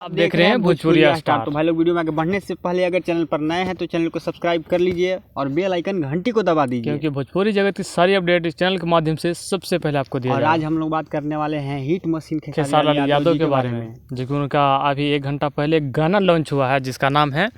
आप देख रहे हैं भोजपुरी स्टार। तो भाई लोग वीडियो में आगे बढ़ने से पहले अगर चैनल पर नए हैं तो चैनल को सब्सक्राइब कर लीजिए और बेल आइकन घंटी को दबा दीजिए, क्योंकि भोजपुरी जगत की सारी अपडेट इस चैनल के माध्यम से सबसे पहले आपको दिया और जाएगा। आज हम लोग बात करने वाले हैं हिट मशीन खेसारी लाल यादव के बारे में, जो उनका अभी 1 घंटा पहले एक गाना लॉन्च हुआ है जिसका नाम है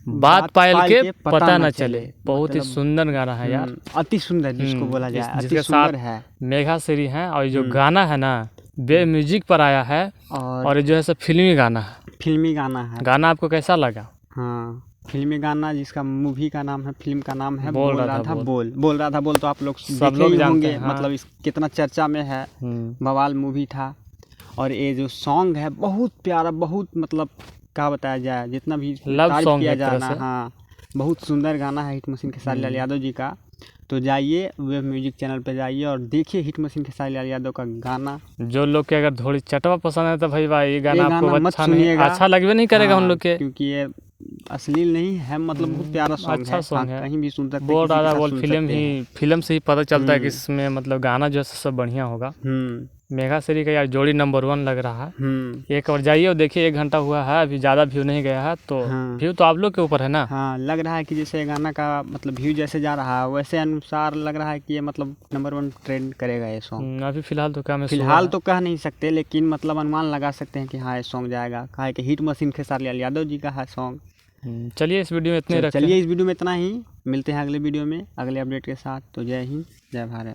बात पायल के पता न चले। बहुत ही सुंदर गाना है यार, अति सुंदर जिसको बोला जाए, जिसके साथ है मेघा श्री है। और जो गाना है ना बे म्यूजिक पर आया है और जो है सब फिल्मी गाना है। फिल्मी गाना है। गाना आपको कैसा लगा? हाँ, फिल्मी गाना जिसका मूवी का नाम है, फिल्म का नाम है बोल रहा था बोल। तो आप लोग सब लोग जानते हैं। मतलब इस कितना चर्चा में है, बवाल मूवी था। और ये जो सॉन्ग है बहुत प्यारा, बहुत मतलब क्या बताया जाए, जितना भी तारीफ किया जाना, हाँ बहुत सुंदर गाना है हिट मशीन खेसारी लाल यादव जी का। तो जाइए वेब म्यूजिक चैनल पे जाइए और देखिए हिट मशीन खेसारी लाल यादव का गाना। जो लोग के अगर थोड़ी चटवा पसंद है तो भाई ये गाना आपको अच्छा लगवे नहीं करेगा उन लोग के, क्योंकि ये अश्लील नहीं है, मतलब बहुत प्यारा सॉन्ग अच्छा सॉन्ग है। कहीं भी सुन सकते हैं। बोल रहा था बोल फिल्म से ही पता चलता है कि इसमें मतलब गाना जो है सब बढ़िया होगा। मेघा श्री का यार जोड़ी नंबर 1 लग रहा है। एक और जाइए और देखिए, 1 घंटा हुआ है, अभी ज़्यादा व्यू नहीं गया है, तो व्यू तो आप लोग के ऊपर है ना। हाँ, लग रहा है कि जैसे गाना का मतलब व्यू जैसे जा रहा है वैसे अनुसार लग रहा है कि ये मतलब नंबर 1 ट्रेंड करेगा ये सॉन्ग। अभी फिलहाल तो कह नहीं सकते, लेकिन मतलब अनुमान लगा सकते हैं कि हाँ ये सॉन्ग जाएगा, कहा कि हिट मशीन खेसारी लाल यादव जी का है सॉन्ग। चलिए इस वीडियो में इतना ही, मिलते हैं अगले वीडियो में अगले अपडेट के साथ। तो जय हिंद, जय भारत।